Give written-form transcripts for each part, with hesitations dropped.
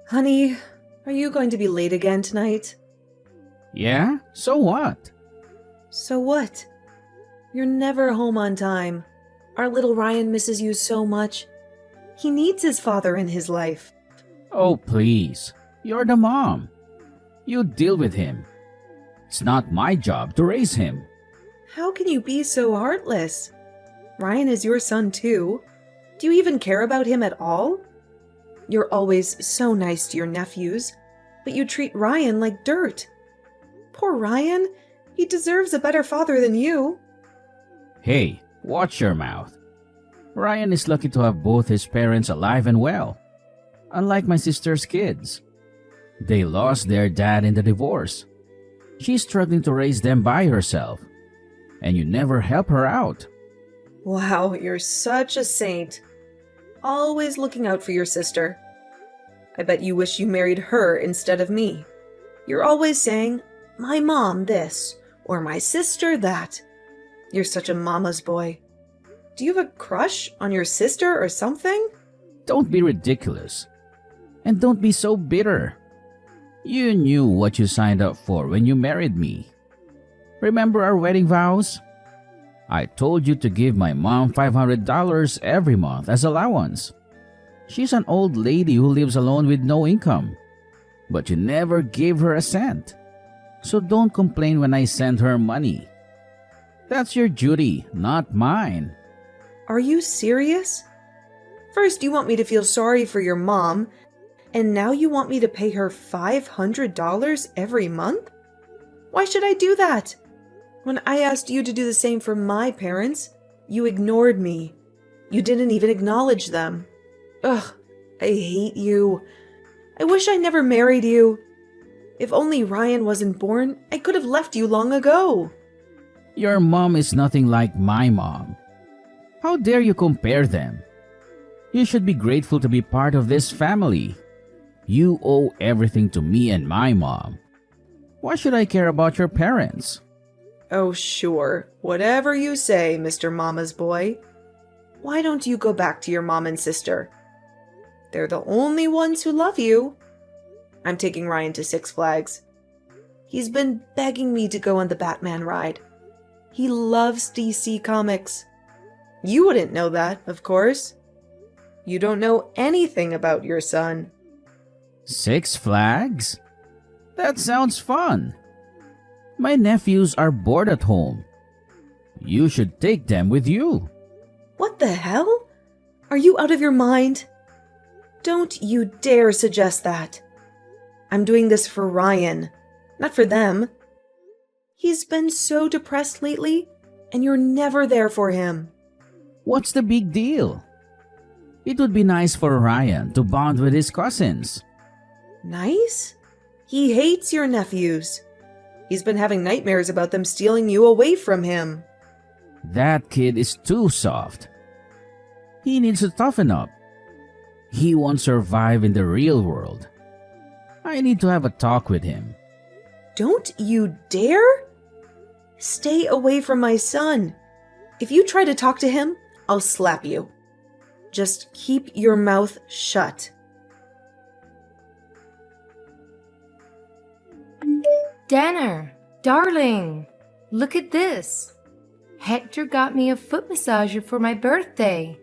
Honey, are you going to be late again tonight? Yeah? So what? So what? You're never home on time. Our little Ryan misses you so much. He needs his father in his life. Oh, please. You're the mom. You deal with him. It's not my job to raise him. How can you be so heartless? Ryan is your son too. Do you even care about him at all? You're always so nice to your nephews, but you treat Ryan like dirt. Poor Ryan. He deserves a better father than you. Hey, watch your mouth. Ryan is lucky to have both his parents alive and well. Unlike my sister's kids. They lost their dad in the divorce. She's struggling to raise them by herself. And you never help her out. Wow, you're such a saint. Always looking out for your sister. I bet you wish you married her instead of me. You're always saying, my mom this, or my sister that. You're such a mama's boy. Do you have a crush on your sister or something? Don't be ridiculous. And don't be so bitter. You knew what you signed up for when you married me. Remember our wedding vows? I told you to give my mom $500 every month as allowance. She's an old lady who lives alone with no income. But you never gave her a cent. So don't complain when I send her money. That's your duty, not mine. Are you serious? First you want me to feel sorry for your mom, and now you want me to pay her $500 every month? Why should I do that? When I asked you to do the same for my parents, you ignored me. You didn't even acknowledge them. Ugh, I hate you. I wish I never married you. If only Ryan wasn't born, I could have left you long ago. Your mom is nothing like my mom. How dare you compare them? You should be grateful to be part of this family. You owe everything to me and my mom. Why should I care about your parents? Oh, sure. Whatever you say, Mr. Mama's boy. Why don't you go back to your mom and sister? They're the only ones who love you. I'm taking Ryan to Six Flags. He's been begging me to go on the Batman ride. He loves DC Comics. You wouldn't know that, of course. You don't know anything about your son. Six Flags? That sounds fun. My nephews are bored at home. You should take them with you. What the hell? Are you out of your mind? Don't you dare suggest that. I'm doing this for Ryan, not for them. He's been so depressed lately, and you're never there for him. What's the big deal? It would be nice for Ryan to bond with his cousins. Nice? He hates your nephews. He's been having nightmares about them stealing you away from him. That kid is too soft. He needs to toughen up. He won't survive in the real world. I need to have a talk with him. Don't you dare? Stay away from my son. If you try to talk to him, I'll slap you. Just keep your mouth shut. Danner, darling, look at this. Hector got me a foot massager for my birthday.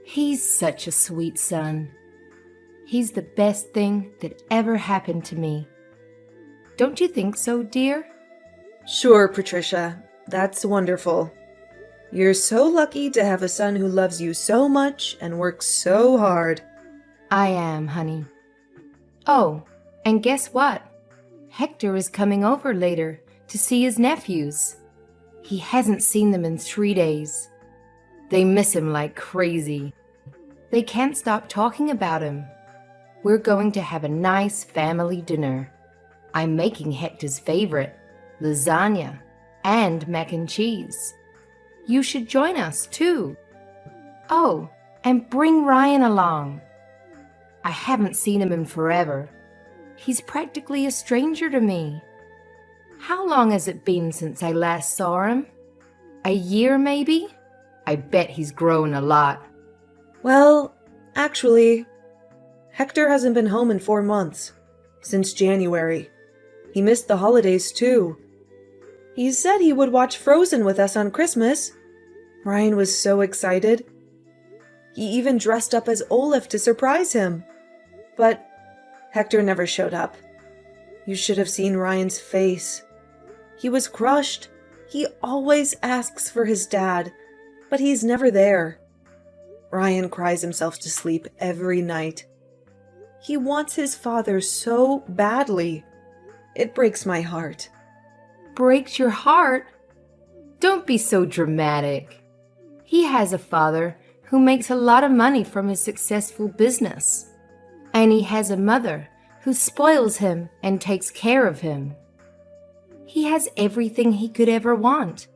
He's such a sweet son. He's the best thing that ever happened to me. Don't you think so, dear? Sure, Patricia. That's wonderful. You're so lucky to have a son who loves you so much and works so hard. I am, honey. Oh, and guess what? Hector is coming over later to see his nephews. He hasn't seen them in 3 days. They miss him like crazy. They can't stop talking about him. We're going to have a nice family dinner. I'm making Hector's favorite, lasagna and mac and cheese. You should join us too. Oh, and bring Ryan along. I haven't seen him in forever. He's practically a stranger to me. How long has it been since I last saw him? A year, maybe? I bet he's grown a lot. Well, actually, Hector hasn't been home in 4 months. Since January. He missed the holidays too. He said he would watch Frozen with us on Christmas. Ryan was so excited. He even dressed up as Olaf to surprise him. But Hector never showed up. You should have seen Ryan's face. He was crushed. He always asks for his dad, but he's never there. Ryan cries himself to sleep every night. He wants his father so badly. It breaks my heart. Breaks your heart? Don't be so dramatic. He has a father who makes a lot of money from his successful business. And he has a mother who spoils him and takes care of him. He has everything he could ever want.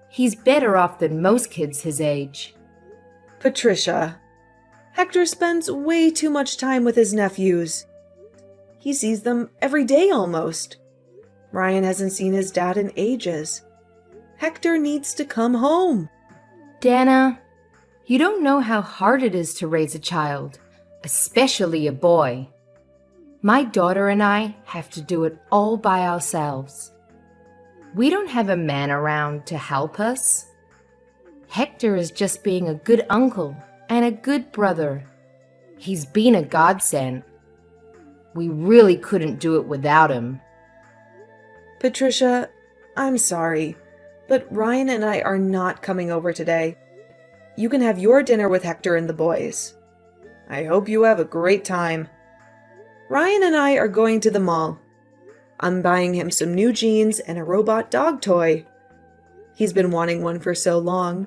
He's better off than most kids his age. Patricia, Hector spends way too much time with his nephews. He sees them every day almost. Ryan hasn't seen his dad in ages. Hector needs to come home. Dana, you don't know how hard it is to raise a child, especially a boy. My daughter and I have to do it all by ourselves. We don't have a man around to help us. Hector is just being a good uncle and a good brother. He's been a godsend. We really couldn't do it without him. Patricia, I'm sorry, but Ryan and I are not coming over today. You can have your dinner with Hector and the boys. I hope you have a great time. Ryan and I are going to the mall. I'm buying him some new jeans and a robot dog toy. He's been wanting one for so long.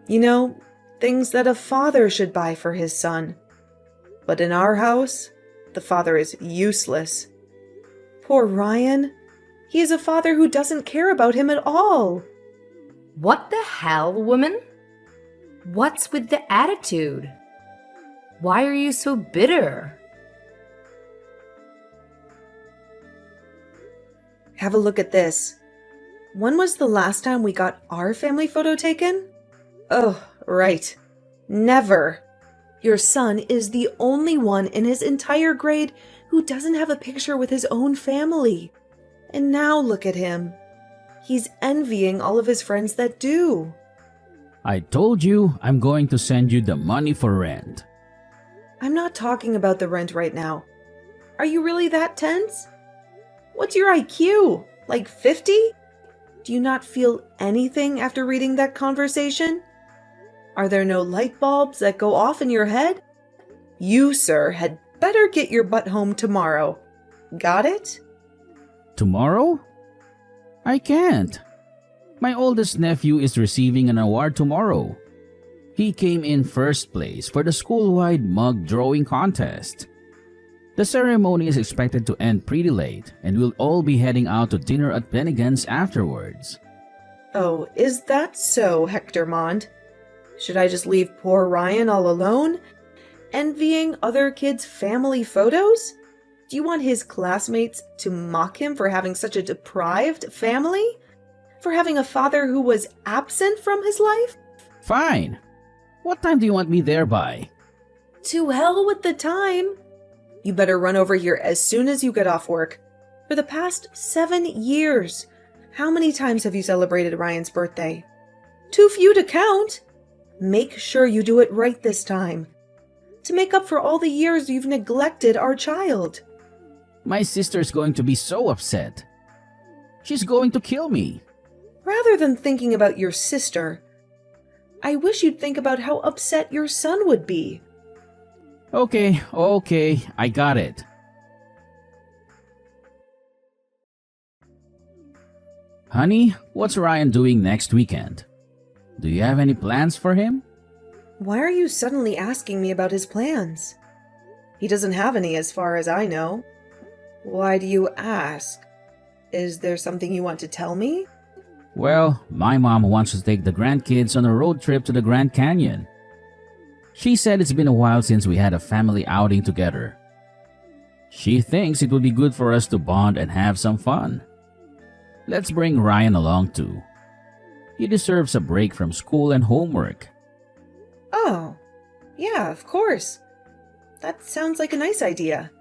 You know, things that a father should buy for his son. But in our house, the father is useless. Poor Ryan. He is a father who doesn't care about him at all. What the hell, woman? What's with the attitude? Why are you so bitter? Have a look at this. When was the last time we got our family photo taken? Oh, right. Never. Your son is the only one in his entire grade who doesn't have a picture with his own family. And now look at him. He's envying all of his friends that do. I told you I'm going to send you the money for rent. I'm not talking about the rent right now. Are you really that tense? What's your IQ? Like 50? Do you not feel anything after reading that conversation? Are there no light bulbs that go off in your head? You, sir, had better get your butt home tomorrow. Got it? Tomorrow? I can't. My oldest nephew is receiving an award tomorrow. He came in first place for the school-wide mug drawing contest. The ceremony is expected to end pretty late, and we'll all be heading out to dinner at Bennigan's afterwards. Oh, is that so, Hector Mond? Should I just leave poor Ryan all alone, envying other kids' family photos? Do you want his classmates to mock him for having such a deprived family? For having a father who was absent from his life? Fine. What time do you want me there by? To hell with the time. You better run over here as soon as you get off work. For the past 7 years, how many times have you celebrated Ryan's birthday? Too few to count. Make sure you do it right this time, to make up for all the years you've neglected our child. My sister's going to be so upset. She's going to kill me. Rather than thinking about your sister, I wish you'd think about how upset your son would be. Okay, I got it. Honey, what's Ryan doing next weekend? Do you have any plans for him? Why are you suddenly asking me about his plans? He doesn't have any as far as I know. Why do you ask? Is there something you want to tell me? Well, my mom wants to take the grandkids on a road trip to the Grand Canyon. She said it's been a while since we had a family outing together. She thinks it would be good for us to bond and have some fun. Let's bring Ryan along too. He deserves a break from school and homework. Oh, yeah, of course. That sounds like a nice idea.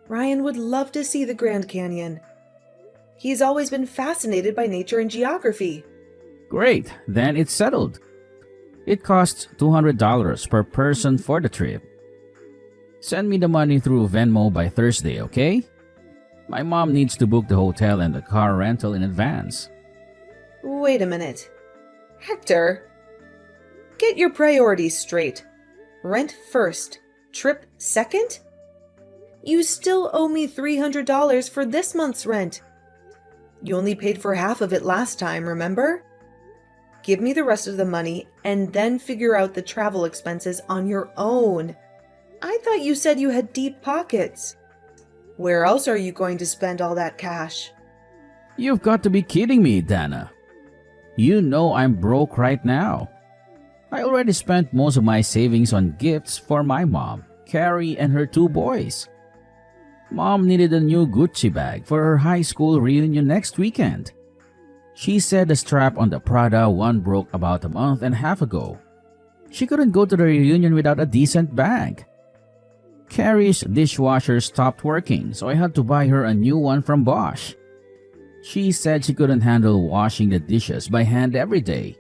Ryan would love to see the Grand Canyon. He's always been fascinated by nature and geography. Great, then it's settled. It costs $200 per person for the trip. Send me the money through Venmo by Thursday, okay? My mom needs to book the hotel and the car rental in advance. Wait a minute. Hector, get your priorities straight. Rent first, trip second? You still owe me $300 for this month's rent. You only paid for half of it last time, remember? Give me the rest of the money and then figure out the travel expenses on your own. I thought you said you had deep pockets. Where else are you going to spend all that cash? You've got to be kidding me, Dana. You know I'm broke right now. I already spent most of my savings on gifts for my mom, Carrie, and her 2 boys. Mom needed a new Gucci bag for her high school reunion next weekend. She said the strap on the Prada one broke about a month and a half ago. She couldn't go to the reunion without a decent bag. Carrie's dishwasher stopped working, so I had to buy her a new one from Bosch. She said she couldn't handle washing the dishes by hand every day.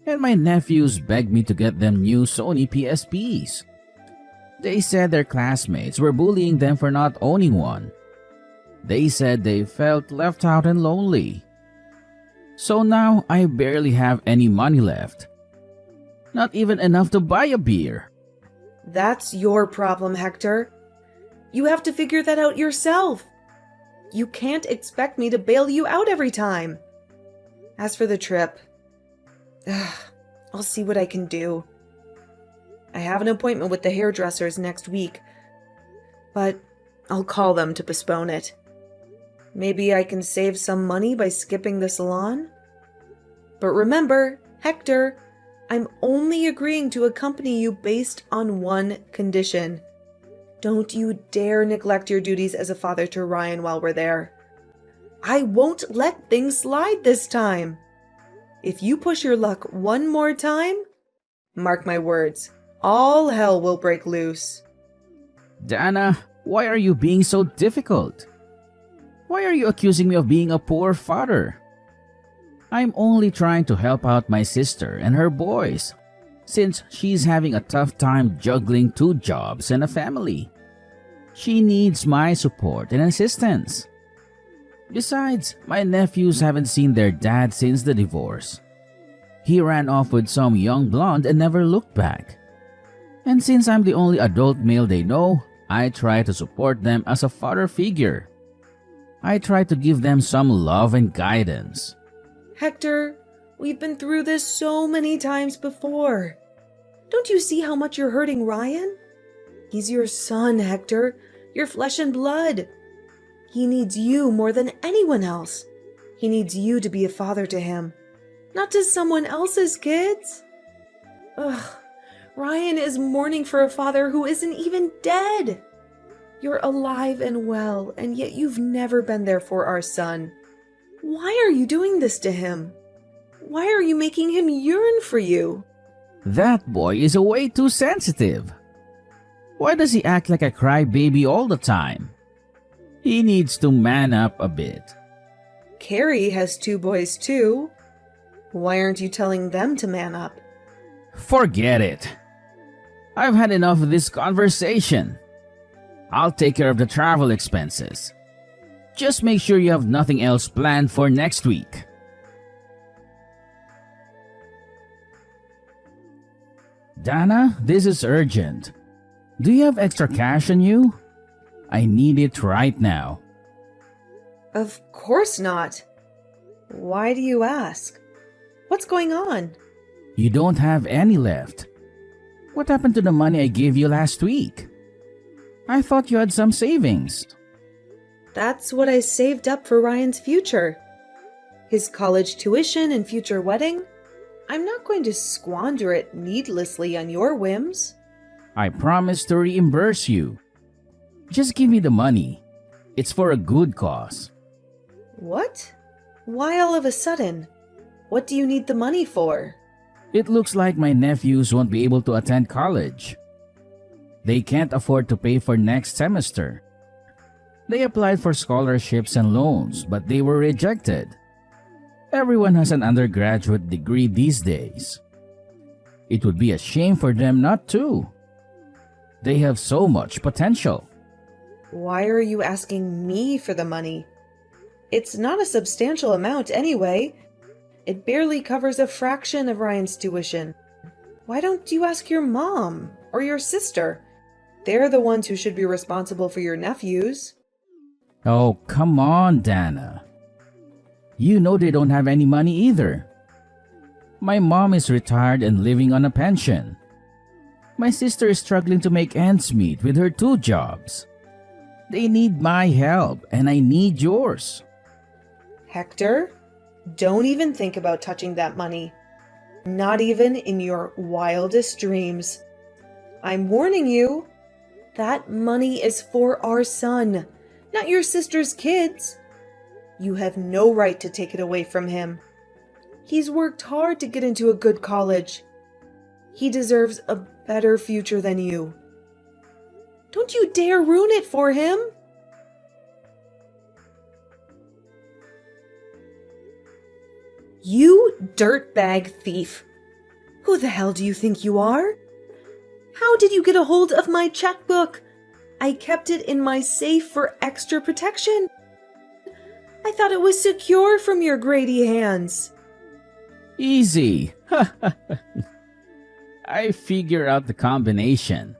And my nephews begged me to get them new Sony PSPs. They said their classmates were bullying them for not owning one. They said they felt left out and lonely. So now I barely have any money left. Not even enough to buy a beer. That's your problem, Hector. You have to figure that out yourself. You can't expect me to bail you out every time. As for the trip, I'll see what I can do. I have an appointment with the hairdressers next week, but I'll call them to postpone it. Maybe I can save some money by skipping the salon? But remember, Hector, I'm only agreeing to accompany you based on one condition. Don't you dare neglect your duties as a father to Ryan while we're there. I won't let things slide this time. If you push your luck one more time, mark my words, all hell will break loose. Dana, why are you being so difficult? Why are you accusing me of being a poor father? I'm only trying to help out my sister and her boys, since she's having a tough time juggling 2 jobs and a family. She needs my support and assistance. Besides, my nephews haven't seen their dad since the divorce. He ran off with some young blonde and never looked back. And since I'm the only adult male they know, I try to support them as a father figure. I try to give them some love and guidance. Hector, we've been through this so many times before. Don't you see how much you're hurting Ryan? He's your son, Hector, your flesh and blood. He needs you more than anyone else. He needs you to be a father to him, not to someone else's kids. Ugh, Ryan is mourning for a father who isn't even dead. You're alive and well, and yet you've never been there for our son. Why are you doing this to him? Why are you making him yearn for you? That boy is way too sensitive. Why does he act like a crybaby all the time? He needs to man up a bit. Carrie has 2 boys too. Why aren't you telling them to man up? Forget it. I've had enough of this conversation. I'll take care of the travel expenses. Just make sure you have nothing else planned for next week. Dana, this is urgent. Do you have extra cash on you? I need it right now. Of course not. Why do you ask? What's going on? You don't have any left. What happened to the money I gave you last week? I thought you had some savings. That's what I saved up for Ryan's future. His college tuition and future wedding. I'm not going to squander it needlessly on your whims. I promise to reimburse you. Just give me the money. It's for a good cause. What? Why all of a sudden? What do you need the money for? It looks like my nephews won't be able to attend college. They can't afford to pay for next semester. They applied for scholarships and loans, but they were rejected. Everyone has an undergraduate degree these days. It would be a shame for them not to. They have so much potential. Why are you asking me for the money? It's not a substantial amount anyway. It barely covers a fraction of Ryan's tuition. Why don't you ask your mom or your sister? They're the ones who should be responsible for your nephews. Oh, come on, Dana. You know they don't have any money either. My mom is retired and living on a pension. My sister is struggling to make ends meet with her 2 jobs. They need my help, and I need yours. Hector, don't even think about touching that money. Not even in your wildest dreams. I'm warning you. That money is for our son, not your sister's kids. You have no right to take it away from him. He's worked hard to get into a good college. He deserves a better future than you. Don't you dare ruin it for him. You dirtbag thief. Who the hell do you think you are? How did you get a hold of my checkbook? I kept it in my safe for extra protection. I thought it was secure from your Grady hands. Easy. I figure out the combination.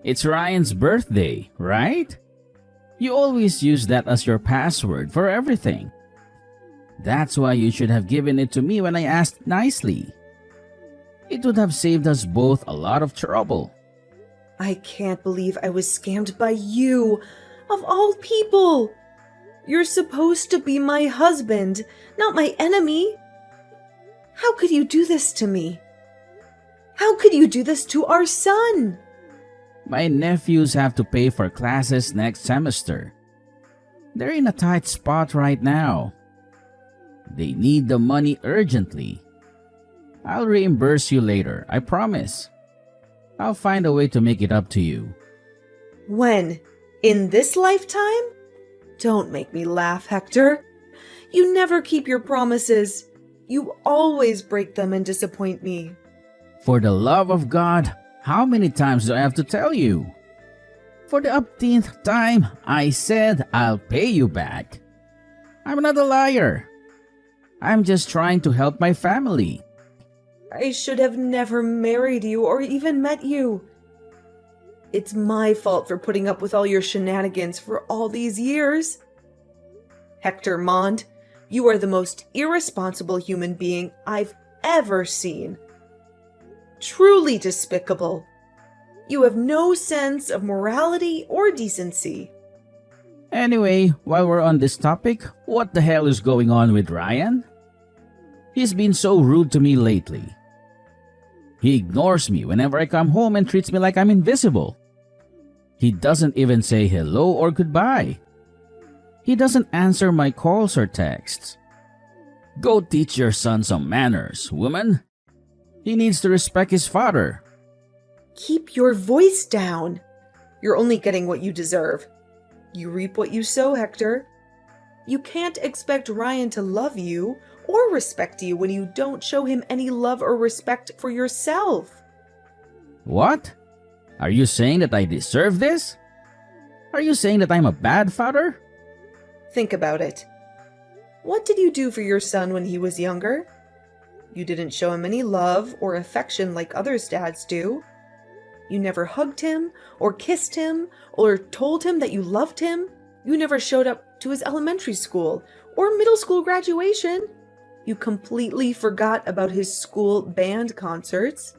It's Ryan's birthday, right? You always use that as your password for everything. That's why you should have given it to me when I asked nicely. It would have saved us both a lot of trouble. I can't believe I was scammed by you, of all people. You're supposed to be my husband, not my enemy. How could you do this to me? How could you do this to our son? My nephews have to pay for classes next semester. They're in a tight spot right now. They need the money urgently. I'll reimburse you later, I promise. I'll find a way to make it up to you. When? In this lifetime? Don't make me laugh, Hector. You never keep your promises. You always break them and disappoint me. For the love of God, how many times do I have to tell you? For the upteenth time, I said I'll pay you back. I'm not a liar. I'm just trying to help my family. I should have never married you or even met you. It's my fault for putting up with all your shenanigans for all these years. Hector Mond, you are the most irresponsible human being I've ever seen. Truly despicable. You have no sense of morality or decency. Anyway, while we're on this topic, what the hell is going on with Ryan? He's been so rude to me lately. He ignores me whenever I come home and treats me like I'm invisible. He doesn't even say hello or goodbye. He doesn't answer my calls or texts. Go teach your son some manners, woman. He needs to respect his father. Keep your voice down. You're only getting what you deserve. You reap what you sow, Hector. You can't expect Ryan to love you or respect you when you don't show him any love or respect for yourself. What? Are you saying that I deserve this? Are you saying that I'm a bad father? Think about it. What did you do for your son when he was younger? You didn't show him any love or affection like other dads do. You never hugged him or kissed him or told him that you loved him. You never showed up to his elementary school or middle school graduation. You completely forgot about his school band concerts.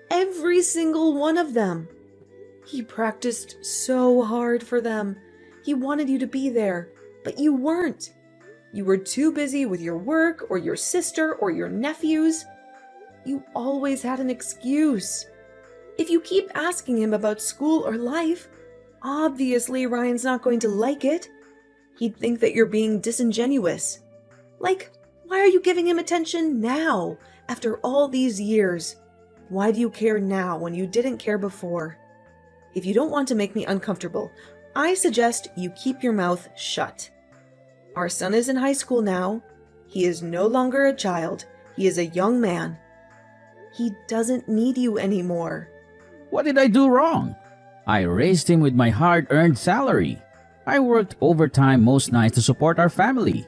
Every single one of them. He practiced so hard for them. He wanted you to be there, but you weren't. You were too busy with your work or your sister or your nephews. You always had an excuse. If you keep asking him about school or life, obviously Ryan's not going to like it. He'd think that you're being disingenuous. Like, why are you giving him attention now, after all these years? Why do you care now when you didn't care before? If you don't want to make me uncomfortable, I suggest you keep your mouth shut. Our son is in high school now. He is no longer a child. He is a young man. He doesn't need you anymore. What did I do wrong? I raised him with my hard-earned salary. I worked overtime most nights to support our family.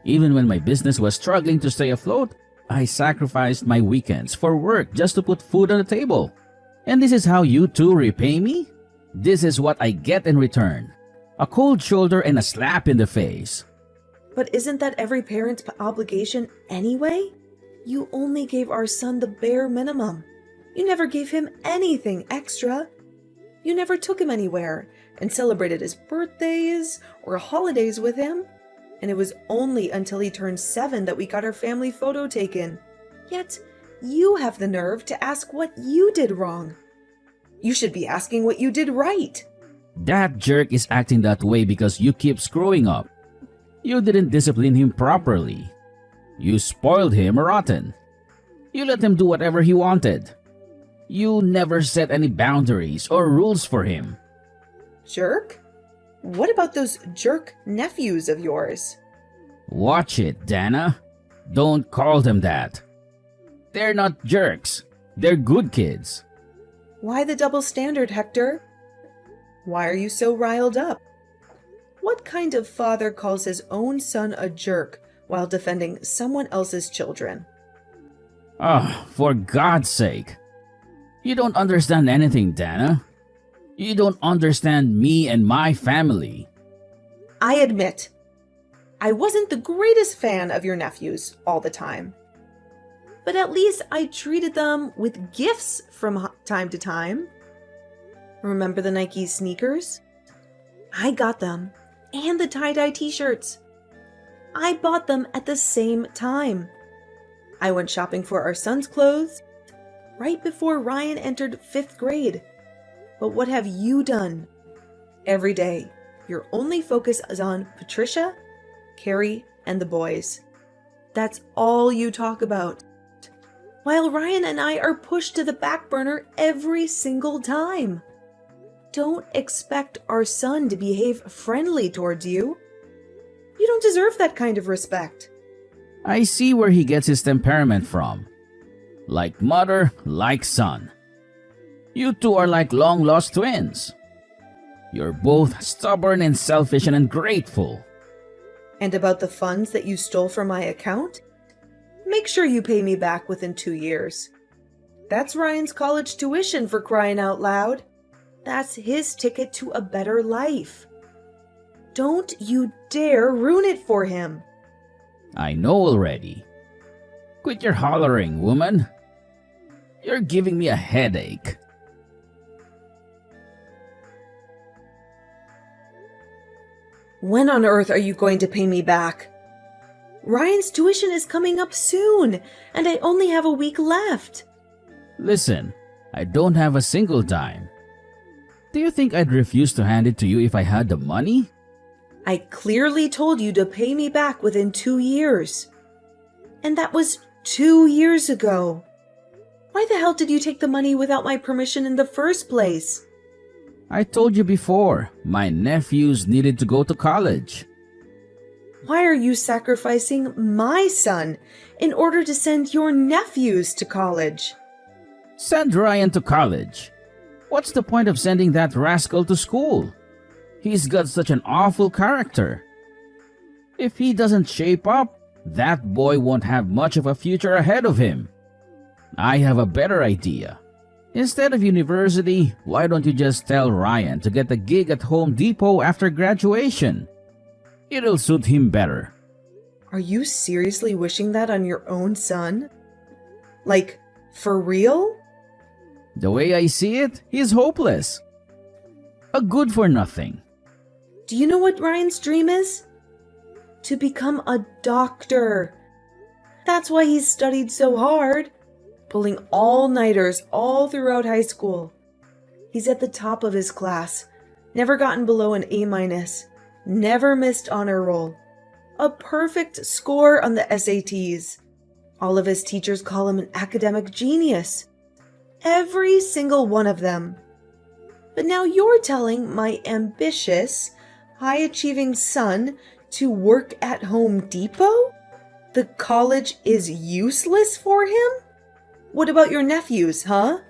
Even when my business was struggling to stay afloat, I sacrificed my weekends for work just to put food on the table. And this is how you two repay me? This is what I get in return. A cold shoulder and a slap in the face. But isn't that every parent's obligation anyway? You only gave our son the bare minimum. You never gave him anything extra. You never took him anywhere and celebrated his birthdays or holidays with him. And it was only until he turned 7 that we got our family photo taken. Yet, you have the nerve to ask what you did wrong. You should be asking what you did right. That jerk is acting that way because you keep screwing up. You didn't discipline him properly. You spoiled him rotten. You let him do whatever he wanted. You never set any boundaries or rules for him. Jerk? What about those jerk nephews of yours? Watch it, Dana. Don't call them that. They're not jerks. They're good kids. Why the double standard, Hector? Why are you so riled up? What kind of father calls his own son a jerk while defending someone else's children? Oh, for God's sake. You don't understand anything, Dana. You don't understand me and my family. I admit, I wasn't the greatest fan of your nephews all the time. But at least I treated them with gifts from time to time. Remember the Nike sneakers? I got them, and the tie-dye t-shirts. I bought them at the same time. I went shopping for our son's clothes right before Ryan entered 5th grade. But what have you done? Every day, your only focus is on Patricia, Carrie, and the boys. That's all you talk about. While Ryan and I are pushed to the back burner every single time. Don't expect our son to behave friendly towards you. You don't deserve that kind of respect. I see where he gets his temperament from. Like mother, like son. You two are like long-lost twins. You're both stubborn and selfish and ungrateful. And about the funds that you stole from my account? Make sure you pay me back within 2 years. That's Ryan's college tuition, for crying out loud. That's his ticket to a better life. Don't you dare ruin it for him. I know already. Quit your hollering, woman. You're giving me a headache. When on earth are you going to pay me back? Ryan's tuition is coming up soon, and I only have a week left. Listen, I don't have a single dime. Do you think I'd refuse to hand it to you if I had the money? I clearly told you to pay me back within 2 years. And that was 2 years ago. Why the hell did you take the money without my permission in the first place? I told you before, my nephews needed to go to college. Why are you sacrificing my son in order to send your nephews to college? Send Ryan to college. What's the point of sending that rascal to school? He's got such an awful character. If he doesn't shape up, that boy won't have much of a future ahead of him. I have a better idea. Instead of university, why don't you just tell Ryan to get a gig at Home Depot after graduation? It'll suit him better. Are you seriously wishing that on your own son? Like, for real? The way I see it, he's hopeless. A good for nothing. Do you know what Ryan's dream is? To become a doctor. That's why he's studied so hard, pulling all-nighters all throughout high school. He's at the top of his class, never gotten below an A-, never missed honor roll, a perfect score on the SATs. All of his teachers call him an academic genius. Every single one of them. But now you're telling my ambitious, high-achieving son to work at Home Depot? The college is useless for him? What about your nephews, huh?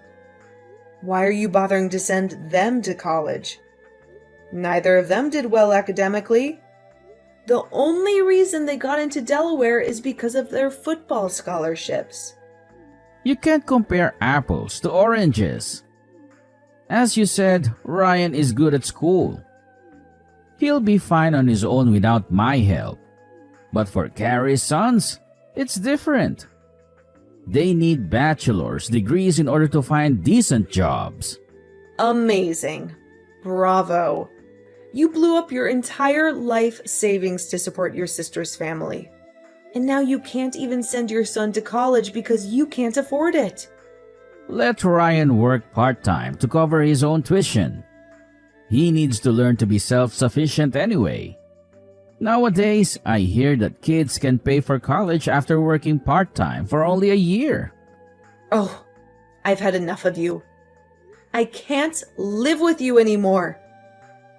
Why are you bothering to send them to college? Neither of them did well academically. The only reason they got into Delaware is because of their football scholarships. You can't compare apples to oranges. As you said, Ryan is good at school. He'll be fine on his own without my help. But for Carrie's sons, it's different. They need bachelor's degrees in order to find decent jobs. Amazing. Bravo. You blew up your entire life savings to support your sister's family. And now you can't even send your son to college because you can't afford it. Let Ryan work part-time to cover his own tuition. He needs to learn to be self-sufficient anyway. Nowadays, I hear that kids can pay for college after working part-time for only a year. Oh, I've had enough of you. I can't live with you anymore.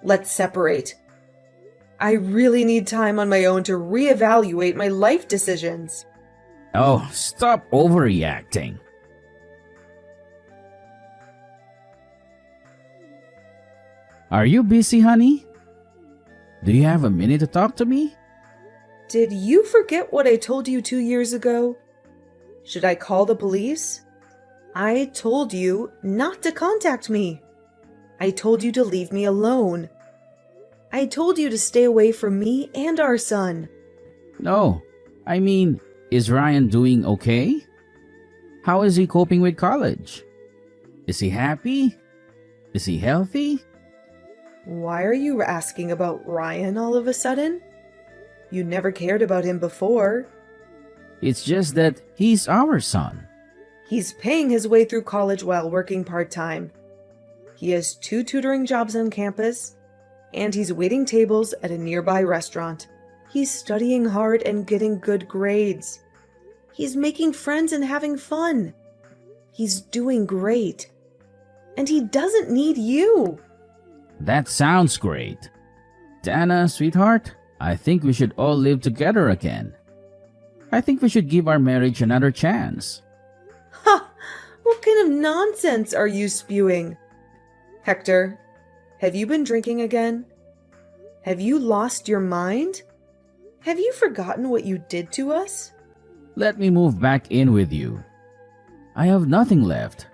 Let's separate. I really need time on my own to reevaluate my life decisions. Oh, stop overreacting. Are you busy, honey? Do you have a minute to talk to me? Did you forget what I told you 2 years ago? Should I call the police? I told you not to contact me. I told you to leave me alone. I told you to stay away from me and our son. No, I mean, is Ryan doing okay? How is he coping with college? Is he happy? Is he healthy? Why are you asking about Ryan all of a sudden? You never cared about him before. It's just that he's our son. He's paying his way through college while working part-time. He has 2 tutoring jobs on campus, and he's waiting tables at a nearby restaurant. He's studying hard and getting good grades. He's making friends and having fun. He's doing great. And he doesn't need you. That sounds great. Dana, sweetheart, I think we should all live together again. I think we should give our marriage another chance. Ha! What kind of nonsense are you spewing? Hector, have you been drinking again? Have you lost your mind? Have you forgotten what you did to us? Let me move back in with you. I have nothing left.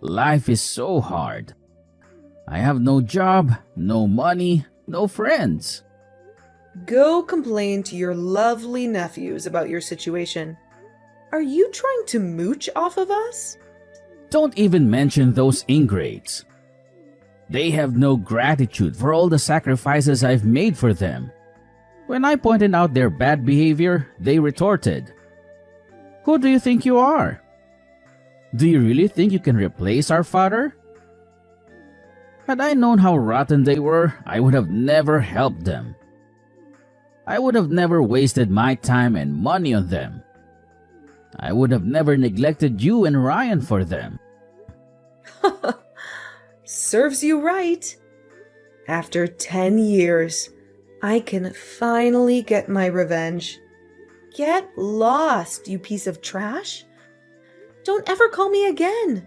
Life is so hard. I have no job, no money, no friends. Go complain to your lovely nephews about your situation. Are you trying to mooch off of us? Don't even mention those ingrates. They have no gratitude for all the sacrifices I've made for them. When I pointed out their bad behavior, they retorted, "Who do you think you are? Do you really think you can replace our father?" Had I known how rotten they were, I would have never helped them. I would have never wasted my time and money on them. I would have never neglected you and Ryan for them. Serves you right. After 10 years, I can finally get my revenge. Get lost, you piece of trash. Don't ever call me again.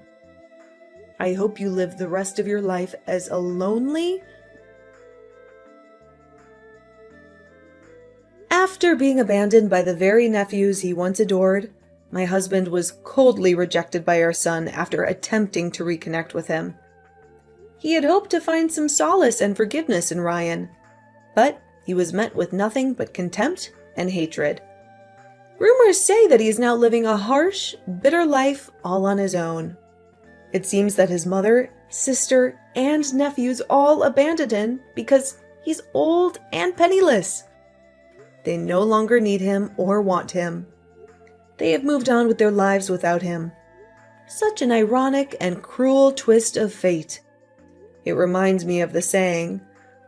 I hope you live the rest of your life as a lonely... After being abandoned by the very nephews he once adored, my husband was coldly rejected by our son after attempting to reconnect with him. He had hoped to find some solace and forgiveness in Ryan, but he was met with nothing but contempt and hatred. Rumors say that he is now living a harsh, bitter life all on his own. It seems that his mother, sister, and nephews all abandoned him because he's old and penniless. They no longer need him or want him. They have moved on with their lives without him. Such an ironic and cruel twist of fate. It reminds me of the saying,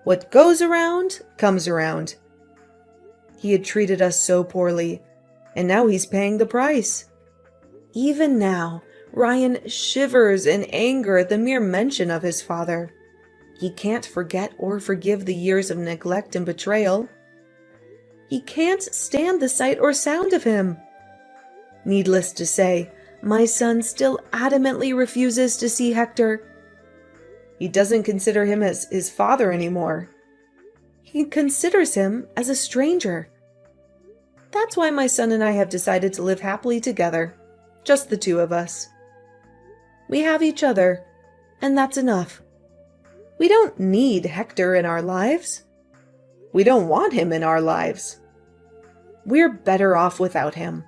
"What goes around, comes around." He had treated us so poorly, and now he's paying the price. Even now, Ryan shivers in anger at the mere mention of his father. He can't forget or forgive the years of neglect and betrayal. He can't stand the sight or sound of him. Needless to say, my son still adamantly refuses to see Hector. He doesn't consider him as his father anymore. He considers him as a stranger. That's why my son and I have decided to live happily together, just the two of us. We have each other, and that's enough. We don't need Hector in our lives. We don't want him in our lives. We're better off without him.